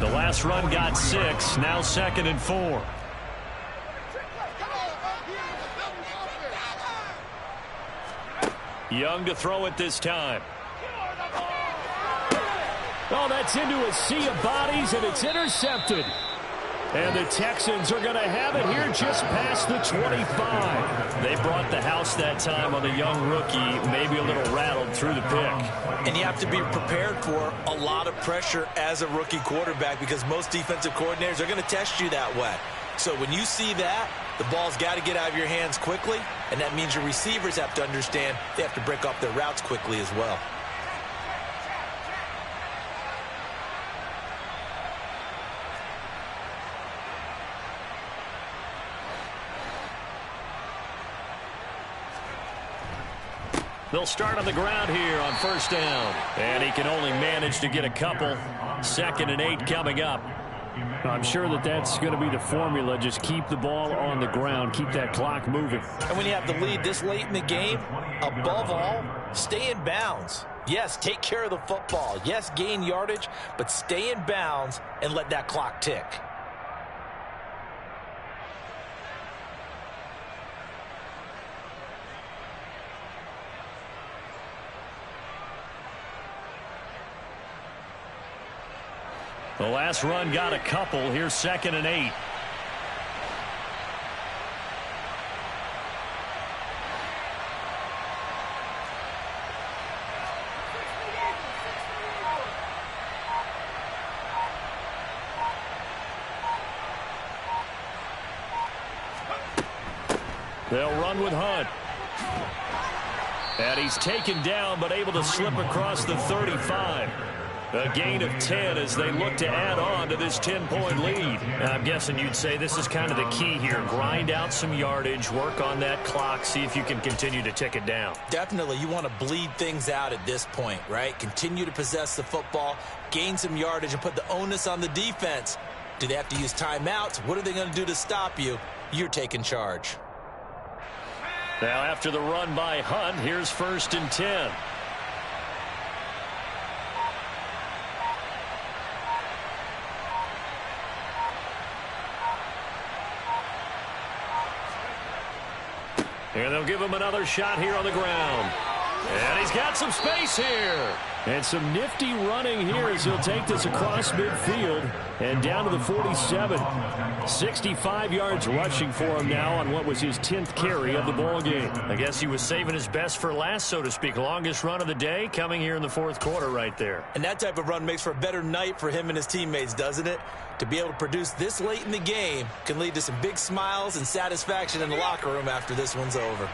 The last run got 6. Now 2nd and 4. Young to throw it this time. Oh, that's into a sea of bodies, and it's intercepted. And the Texans are going to have it here just past the 25. They brought the house that time on the young rookie, maybe a little rattled through the pick. And you have to be prepared for a lot of pressure as a rookie quarterback because most defensive coordinators are going to test you that way. So when you see that, the ball's got to get out of your hands quickly, and that means your receivers have to understand they have to break off their routes quickly as well. They'll start on the ground here on 1st down. And he can only manage to get a couple. 2nd and 8 coming up. I'm sure that that's going to be the formula. Just keep the ball on the ground. Keep that clock moving. And when you have the lead this late in the game, above all, stay in bounds. Yes, take care of the football. Yes, gain yardage, but stay in bounds and let that clock tick. The last run got a couple. Here's 2nd and 8. They'll run with Hunt. And he's taken down, but able to slip across the 35. A gain of 10 as they look to add on to this 10-point lead. I'm guessing you'd say this is kind of the key here. Grind out some yardage, work on that clock, see if you can continue to tick it down. Definitely, you want to bleed things out at this point, right? Continue to possess the football, gain some yardage, and put the onus on the defense. Do they have to use timeouts? What are they going to do to stop you? You're taking charge. Now after the run by Hunt, here's 1st and 10. And they'll give him another shot here on the ground. And he's got some space here. And some nifty running here as he'll take this across midfield and down to the 47. 65 yards rushing for him now on what was his 10th carry of the ball game. I guess he was saving his best for last, so to speak. Longest run of the day coming here in the 4th quarter right there. And that type of run makes for a better night for him and his teammates, doesn't it? To be able to produce this late in the game can lead to some big smiles and satisfaction in the locker room after this one's over.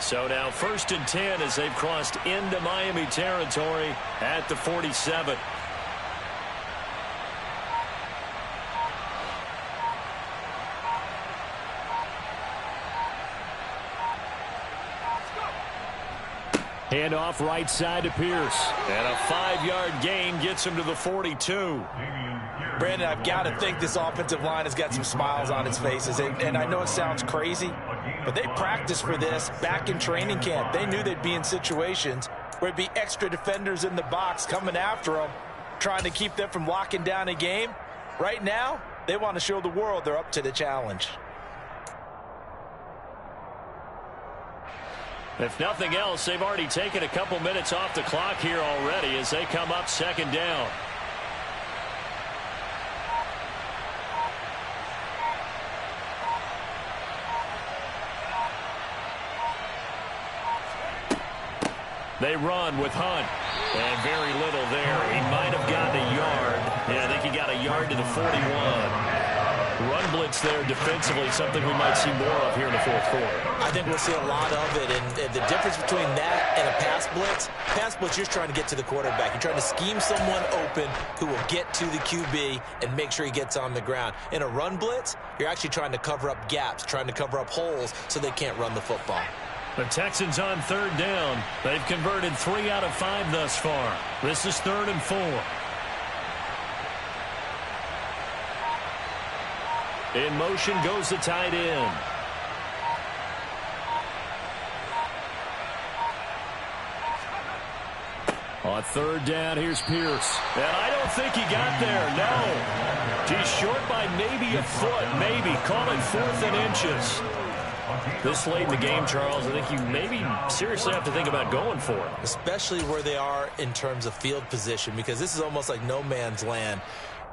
So now 1st and 10 as they've crossed into Miami territory at the 47. Handoff right side to Pierce. And a 5-yard gain gets him to the 42. Brandon, I've got to think this offensive line has got some smiles on its faces. And I know it sounds crazy, but they practiced for this back in training camp. They knew they'd be in situations where it'd be extra defenders in the box coming after them, trying to keep them from locking down a game. Right now, they want to show the world they're up to the challenge. If nothing else, they've already taken a couple minutes off the clock here already as they come up 2nd down. They run with Hunt. And very little there. He might have gotten a yard. Yeah, I think he got a yard to the 41. Run blitz there defensively, something we might see more of here in the fourth quarter. I think we'll see a lot of it, and the difference between that and a pass blitz, you're trying to get to the quarterback. You're trying to scheme someone open who will get to the QB and make sure he gets on the ground. In a run blitz, you're actually trying to cover up gaps, trying to cover up holes so they can't run the football. The Texans on third down. They've converted 3 out of 5 thus far. This is 3rd and 4. In motion goes the tight end. On third down, here's Pierce. And I don't think he got there, no. He's short by maybe a foot, maybe. Call it 4th and inches. This late in the game, Charles, I think you maybe seriously have to think about going for it. Especially where they are in terms of field position, because this is almost like no man's land.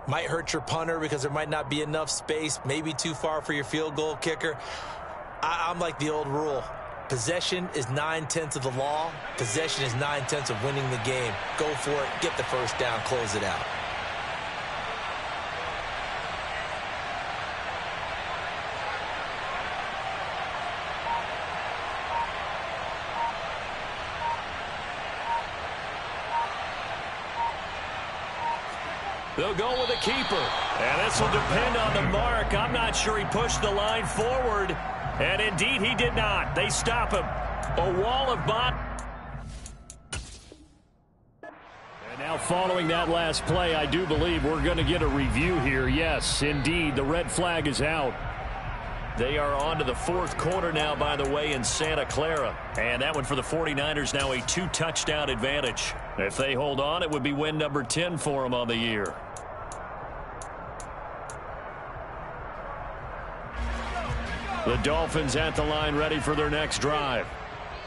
Might hurt your punter because there might not be enough space, maybe too far for your field goal kicker. I'm like the old rule. Possession is 9/10 of the law. Possession is 9/10 of winning the game. Go for it, get the first down, close it out. They'll go with a keeper. And this will depend on the mark. I'm not sure he pushed the line forward. And indeed, he did not. They stop him. A wall of bot. And now following that last play, I do believe we're going to get a review here. Yes, indeed, the red flag is out. They are on to the fourth quarter now, by the way, in Santa Clara. And that one for the 49ers now a 2-touchdown advantage. If they hold on, it would be win number 10 for them on the year. The Dolphins at the line ready for their next drive.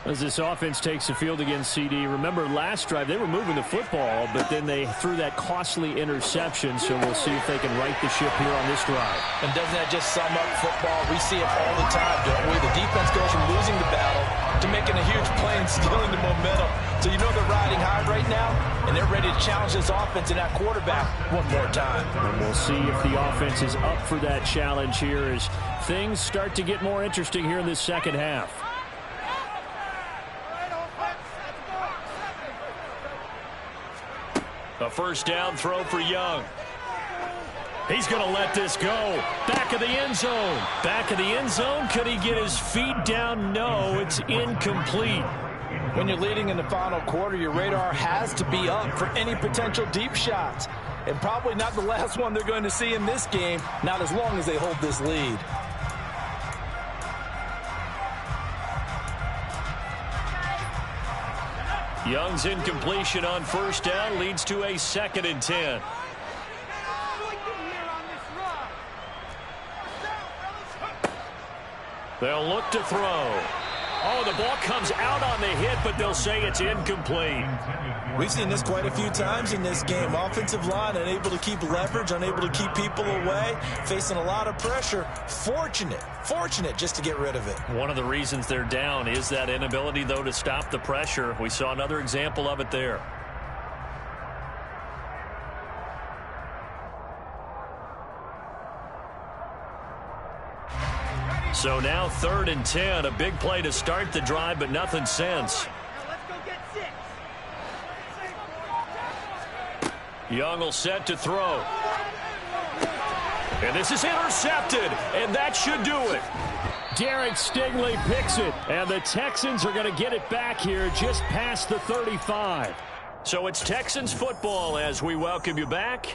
As this offense takes the field against CD, remember last drive they were moving the football, but then they threw that costly interception, so we'll see if they can right the ship here on this drive. And doesn't that just sum up football? We see it all the time, don't we? The defense goes from losing the battle to making a huge play and stealing the momentum. So you know they're riding high right now, and they're ready to challenge this offense and that quarterback one more time. And we'll see if the offense is up for that challenge here as things start to get more interesting here in this second half. A first down throw for Young. He's going to let this go. Back of the end zone. Back of the end zone. Could he get his feet down? No, it's incomplete. When you're leading in the final quarter, your radar has to be up for any potential deep shots. And probably not the last one they're going to see in this game, not as long as they hold this lead. Young's incompletion on first down leads to a 2nd and 10. They'll look to throw. Oh, the ball comes out on the hit, but they'll say it's incomplete. We've seen this quite a few times in this game. Offensive line unable to keep leverage, unable to keep people away, facing a lot of pressure. Fortunate just to get rid of it. One of the reasons they're down is that inability, though, to stop the pressure. We saw another example of it there. So now 3rd and 10, a big play to start the drive, but nothing since. Young will set to throw. And this is intercepted, and that should do it. Derek Stingley picks it, and the Texans are going to get it back here just past the 35. So it's Texans football as we welcome you back.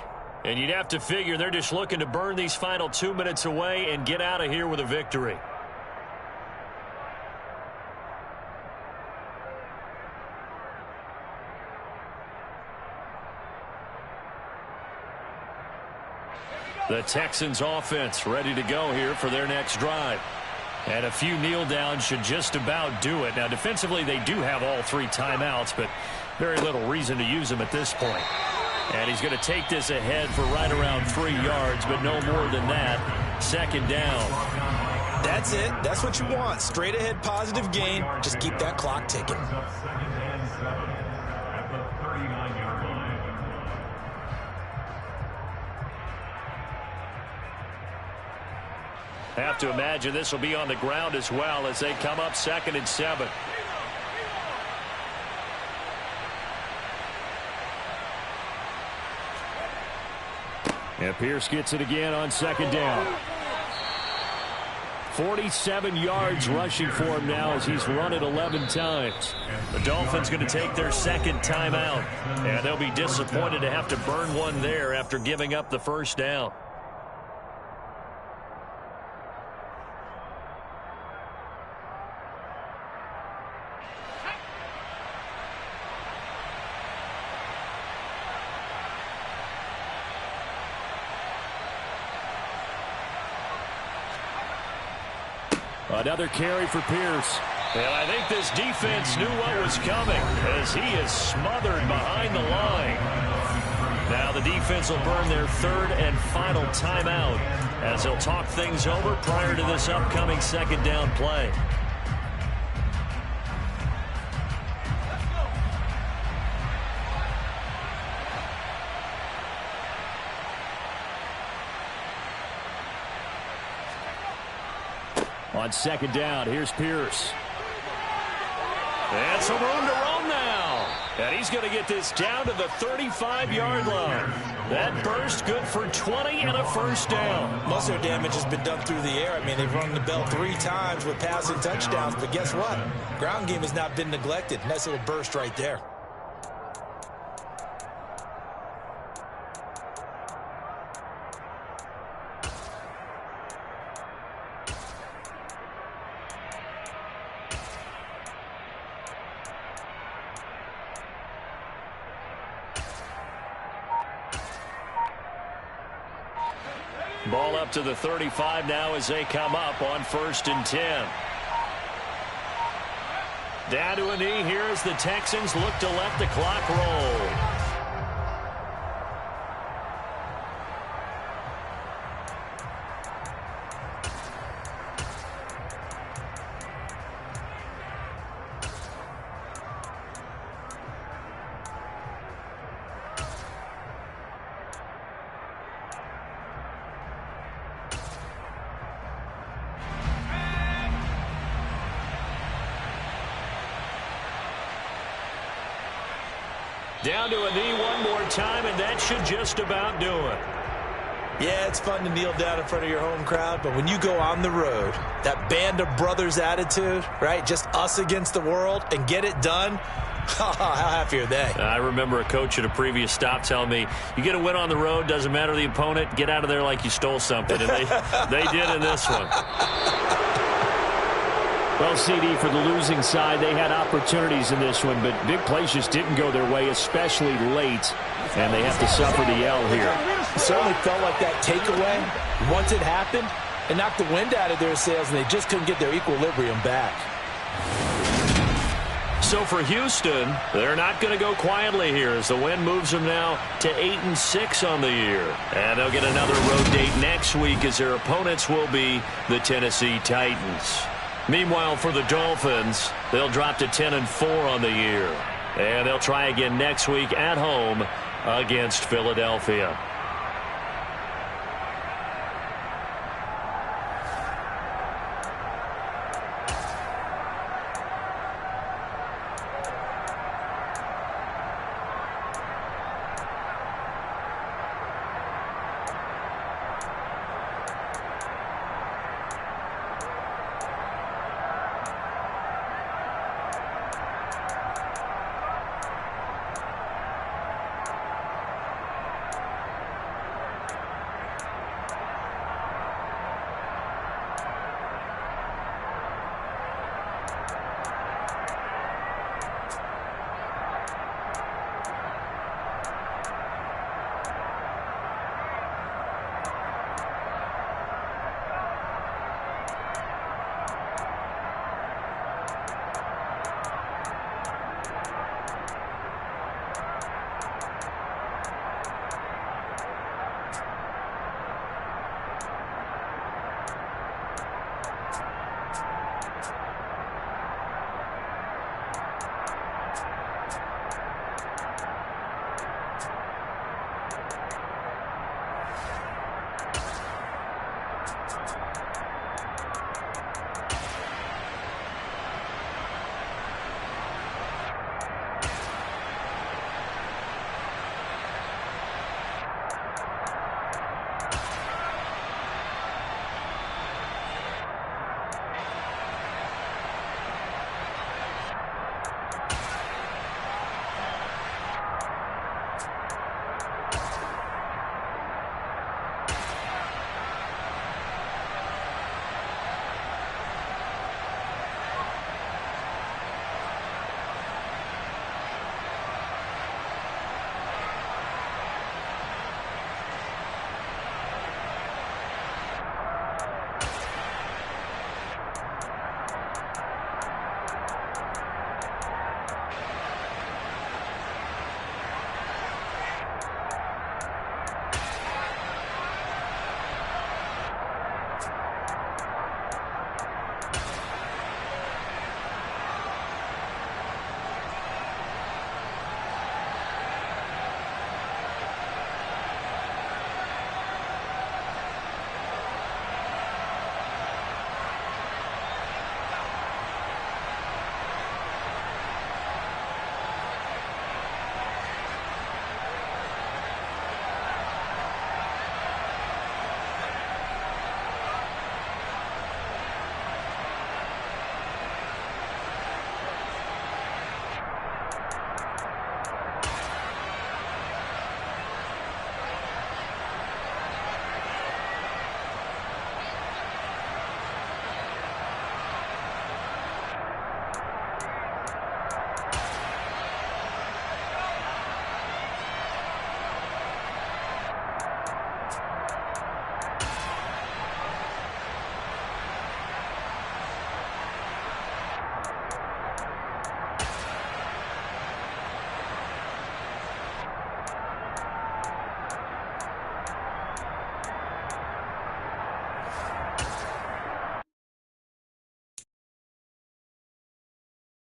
And you'd have to figure they're just looking to burn these final 2 minutes away and get out of here with a victory. The Texans offense ready to go here for their next drive. And a few kneel downs should just about do it. Now defensively they do have all 3 timeouts, but very little reason to use them at this point. And he's going to take this ahead for right around 3 yards, but no more than that. 2nd down. That's it. That's what you want. Straight ahead positive gain. Just keep that clock ticking. Have to imagine this will be on the ground as well as they come up 2nd and 7. And Pierce gets it again on 2nd down. 47 yards rushing for him now as he's run it 11 times. The Dolphins going to take their 2nd timeout, and they'll be disappointed to have to burn one there after giving up the 1st down. Another carry for Pierce. And I think this defense knew what was coming as he is smothered behind the line. Now the defense will burn their 3rd and final timeout as they'll talk things over prior to this upcoming 2nd down play. On 2nd down, here's Pierce. And some room to roam now. And he's going to get this down to the 35-yard line. That burst good for 20 and a 1st down. Most of their damage has been done through the air. I mean, they've rung the bell 3 times with passing touchdowns. But guess what? Ground game has not been neglected. Nice little burst right there. Ball up to the 35 now as they come up on 1st and 10. Down to a knee here as the Texans look to let the clock roll. Down to a knee one more time, and that should just about do it. Yeah, it's fun to kneel down in front of your home crowd, but when you go on the road, that band of brothers attitude, right, just us against the world, and get it done, how happy are they? I remember a coach at a previous stop telling me, you get a win on the road, doesn't matter the opponent, get out of there like you stole something, and they did in this one. Well, CD, for the losing side, they had opportunities in this one, but big plays just didn't go their way, especially late, and they have to suffer the L here. It certainly felt like that takeaway, once it happened, it knocked the wind out of their sails, and they just couldn't get their equilibrium back. So for Houston, they're not going to go quietly here as the win moves them now to 8-6 on the year. And they'll get another road date next week as their opponents will be the Tennessee Titans. Meanwhile, for the Dolphins, they'll drop to 10-4 on the year. And they'll try again next week at home against Philadelphia.